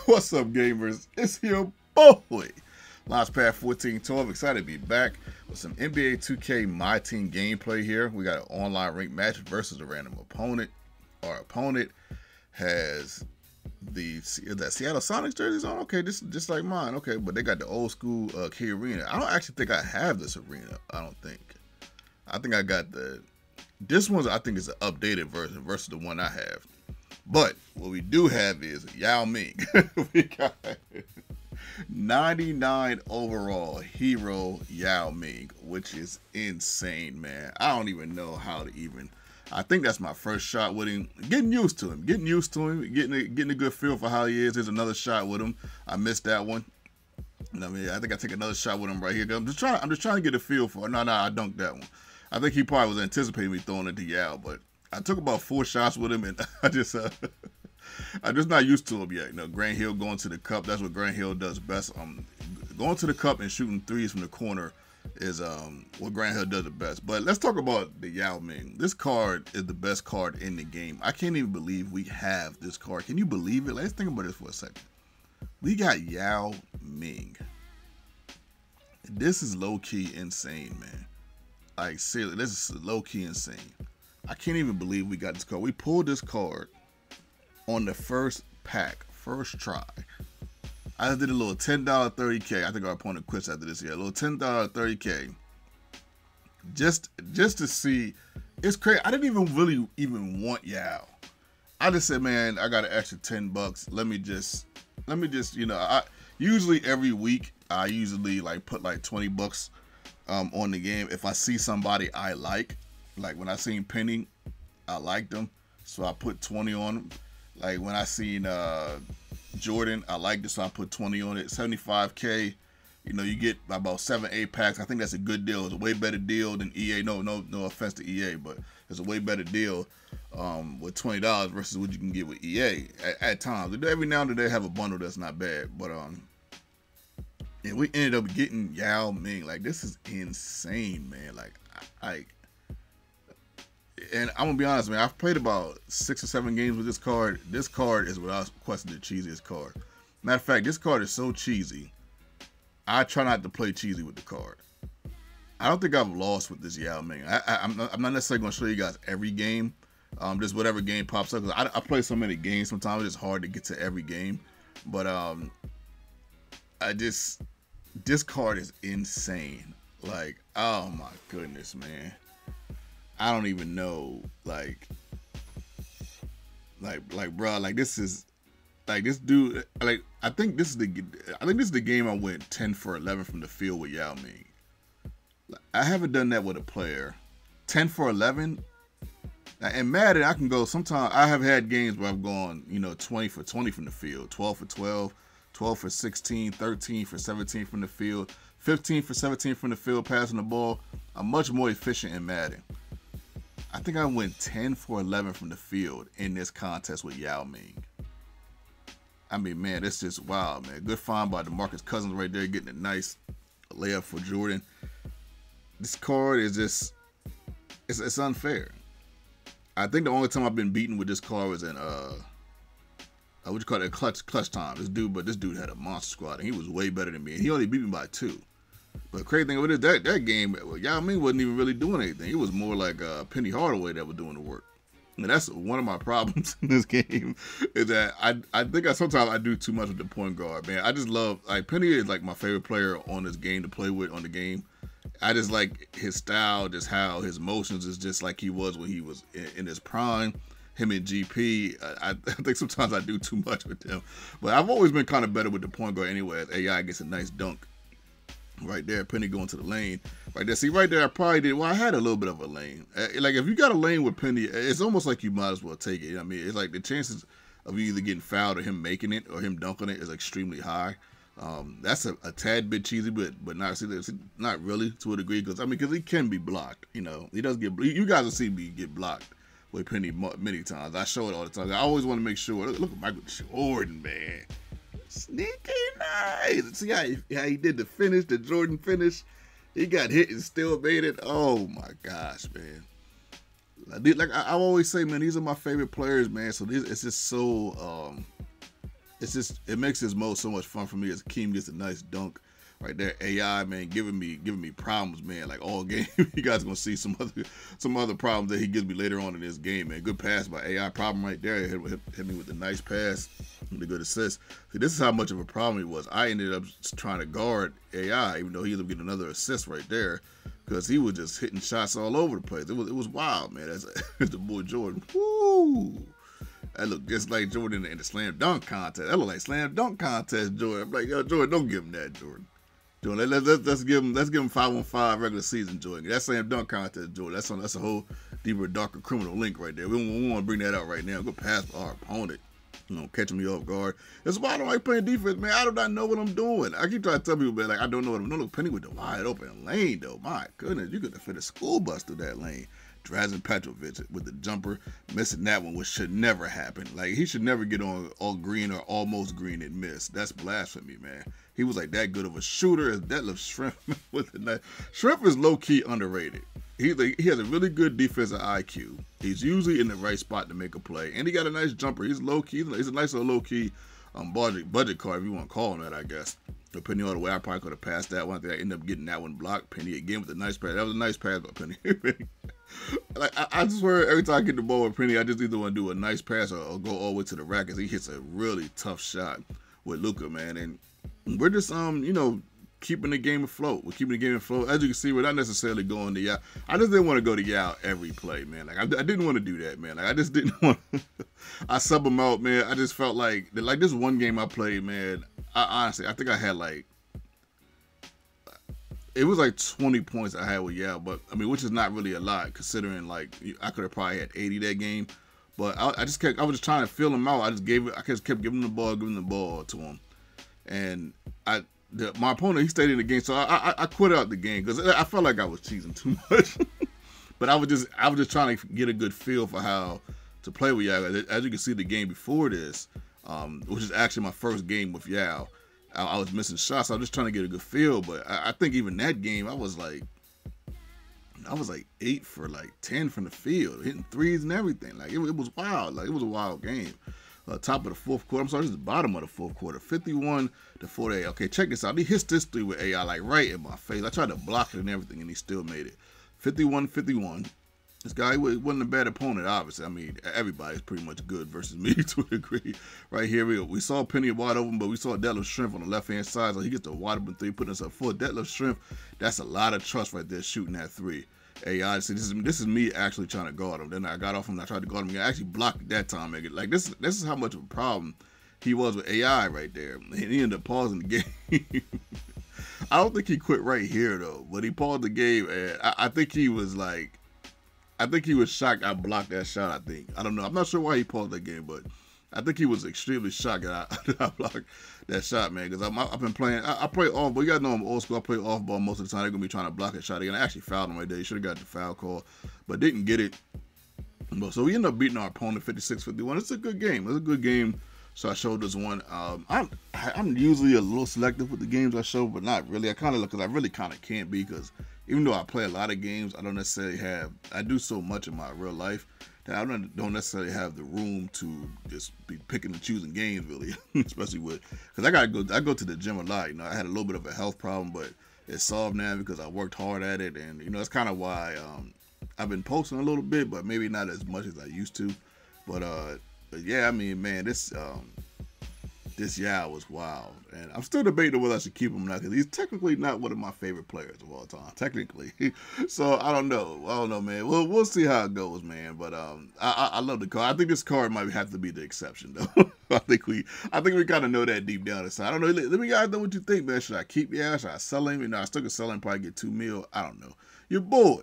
What's up, gamers? It's your boy, Launchpad 1412. Excited to be back with some NBA 2K My Team gameplay here. We got an online ranked match versus a random opponent. Our opponent has that Seattle Sonics jerseys on. Okay, this is just like mine. Okay, but they got the old school key arena. I don't actually think I have this arena. I don't think. I think I got this one. I think is an updated version versus the one I have. But what we do have is Yao Ming. We got 99 overall hero Yao Ming, which is insane, man. I don't even know how to even. I think that's my first shot with him. Getting used to him, getting a good feel for how he is. There's another shot with him. I missed that one. I mean, I think I take another shot with him right here. I'm just trying to get a feel for. No, I dunked that one. I think he probably was anticipating me throwing it to Yao, but I took about 4 shots with him, and I'm just not used to him yet. You know, Grant Hill going to the cup. That's what Grant Hill does best. Going to the cup and shooting threes from the corner is what Grant Hill does the best. But let's talk about the Yao Ming. This card is the best card in the game. I can't even believe we have this card. Can you believe it? Let's think about this for a second. We got Yao Ming. This is low-key insane, man. Like, seriously, this is low-key insane. I can't even believe we got this card. We pulled this card on the first pack, first try. I just did a little $10 30K. I think our opponent quits after this year. A little $10 30K. Just to see. It's crazy. I didn't even really want Yao. I just said, man, I got an extra $10. Let me just, you know, I usually every week I usually like put like $20 on the game if I see somebody I like when I seen Penny, I liked him, so I put 20 on him. Like when I seen Jordan, I liked it, so I put 20 on it. 75K, you know, you get about 7-8 packs. I think that's a good deal. It's a way better deal than EA. No offense to EA, but it's a way better deal with $20 versus what you can get with EA at times. Every now and then they have a bundle that's not bad, but and we ended up getting Yao Ming. Like, this is insane, man. And I'm gonna be honest, man. I've played about 6 or 7 games with this card. This card is without question the cheesiest card. Matter of fact, this card is so cheesy. I try not to play cheesy with the card. I don't think I've lost with this Yao Ming. I'm not necessarily gonna show you guys every game. Just whatever game pops up. 'Cause I play so many games. Sometimes it's hard to get to every game. But this card is insane. Like, oh my goodness, man. I don't even know, like, bro, like this is, like this dude, like I think this is the game I went 10 for 11 from the field with Yao Ming. I haven't done that with a player. 10 for 11. And Madden, I can go. Sometimes I have had games where I've gone, you know, 20 for 20 from the field, 12 for 12, 12 for 16, 13 for 17 from the field, 15 for 17 from the field, passing the ball. I'm much more efficient in Madden. I think I went 10 for 11 from the field in this contest with Yao Ming. I mean, man, it's just wild, man. Good find by DeMarcus Cousins right there, getting a nice layup for Jordan. This card is just, it's unfair. I think the only time I've been beaten with this card was in what you call it, clutch time. This dude had a monster squad, and he was way better than me. And he only beat me by 2. But the crazy thing with it, that game, Yao Ming wasn't even really doing anything. It was more like Penny Hardaway that was doing the work. And that's one of my problems in this game, is that I think sometimes I do too much with the point guard, man. I just love, like, Penny is like my favorite player on this game to play with on the game. I just like his style, just how his motions is just like he was when he was in his prime. Him and GP, I think sometimes I do too much with them. But I've always been kind of better with the point guard anyway, as AI gets a nice dunk. Right there, Penny going to the lane. Right there. See, right there, I probably did. Well, I had a little bit of a lane. Like, if you got a lane with Penny, it's almost like you might as well take it. You know what I mean? It's like the chances of you either getting fouled or him making it or him dunking it is extremely high. That's a tad bit cheesy, but not really to a degree. Because he can be blocked. You know, he does get. You guys will see me get blocked with Penny many times. I show it all the time. I always want to make sure. Look at Michael Jordan, man. Sneaky nice. See how he did the finish, the Jordan finish. He got hit and still made it. Oh my gosh, man. Like I always say, man, these are my favorite players, man. So it's just so it's just it makes this mode so much fun for me as Keem gets a nice dunk right there. AI man giving me problems, man. Like all game, you guys gonna see some other problems that he gives me later on in this game, man. Good pass by AI, problem right there. Hit me with a nice pass, with a good assist. See, this is how much of a problem he was. I ended up trying to guard AI, even though he ended up getting another assist right there, because he was just hitting shots all over the place. It was wild, man. That's the boy Jordan. Woo! That looked just like Jordan in the slam dunk contest. That looked like slam dunk contest, Jordan. I'm like, yo, Jordan, don't give him that, Jordan. Jordan, let's give him 5-on-5 regular season, Jordan. That slam dunk contest, Jordan. That's a whole deeper, darker criminal link right there. We don't want to bring that out right now. Go past our opponent. Catching me off guard. That's why I don't like playing defense, man. I do not know what I'm doing. I keep trying to tell people, man, like I don't know what I'm doing. Look, Penny with the wide open lane, though. My goodness, you could have fit a school bus through that lane. Drazen Petrovic with the jumper, missing that one, which should never happen. Like, he should never get on all green or almost green and miss. That's blasphemy, man. He was like that good of a shooter as Detlef Shrimp with the knife. Shrimp is low-key underrated. He has a really good defensive IQ. He's usually in the right spot to make a play, and he got a nice jumper. He's low-key. He's a nice little low-key budget card, if you want to call him that, I guess. Depending on the way, I probably could have passed that one. I think I ended up getting that one blocked. Penny again with a nice pass. That was a nice pass by Penny. Like I swear, every time I get the ball with Penny, I just either want to do a nice pass or go all the way to the rack as he hits a really tough shot with Luka, man. And we're just keeping the game afloat. We're keeping the game afloat. As you can see, we're not necessarily going to Yao. I just didn't want to go to Yao every play, man. Like I didn't want to do that, man. Like I just didn't want to. I sub him out, man. I just felt like this one game I played, man. I think I had it was like 20 points I had with Yao, but I mean, which is not really a lot considering like I could have probably had 80 that game. But I was just trying to feel him out. I just kept giving the ball to him, and my opponent, he stayed in the game, so I quit out the game because I felt like I was cheating too much. But I was just trying to get a good feel for how to play with Yao. As you can see, the game before this, which is actually my first game with Yao, I was missing shots. I was just trying to get a good feel. But I think even that game, I was like 8 for 10 from the field, hitting threes and everything. Like it was wild. Like it was a wild game. Top of the fourth quarter. I'm sorry, this is the bottom of the fourth quarter. 51-48. Okay, check this out. He hits this three with AI like right in my face. I tried to block it and everything, and he still made it. 51-51. This guy wasn't a bad opponent, obviously. I mean, everybody's pretty much good versus me to a degree. Right here, we saw Penny wide open, but we saw Detlef Shrimp on the left-hand side, so he gets the wide open three, putting us up foot. Detlef Shrimp, that's a lot of trust right there shooting that three. AI, see, this is me actually trying to guard him. Then I got off him and I tried to guard him. I actually blocked it that time. Like this is how much of a problem he was with AI right there. And he ended up pausing the game. I don't think he quit right here though, but he paused the game, and I think he was shocked I blocked that shot. I don't know. I'm not sure why he paused that game, but I think he was extremely shocked that I blocked that shot, man. Because I've been playing. I play off, but you gotta know I'm old school. I play off ball most of the time. They're gonna be trying to block a shot again. I actually fouled him right there. He should have got the foul call, but didn't get it. So we ended up beating our opponent 56-51. It's a good game. It's a good game. So I showed this one. I'm usually a little selective with the games I show, but not really. I really kind of can't be, because even though I play a lot of games, I don't necessarily have. I do so much in my real life that I don't necessarily have the room to just be picking and choosing games, really. Especially because I go to the gym a lot. I had a little bit of a health problem, but it's solved now because I worked hard at it, and that's kind of why I've been posting a little bit, but maybe not as much as I used to. But yeah, I mean, man, this Yao was wild, and I'm still debating whether I should keep him or not, because he's technically not one of my favorite players of all time, technically. So I don't know, man. We'll see how it goes, man. But I love the card. I think this card might have to be the exception, though. I think we kind of know that deep down inside. I don't know. Let me guys know what you think, man. Should I keep Yao? Should I sell him? I still could sell him, probably get $2 million. I don't know. Your boy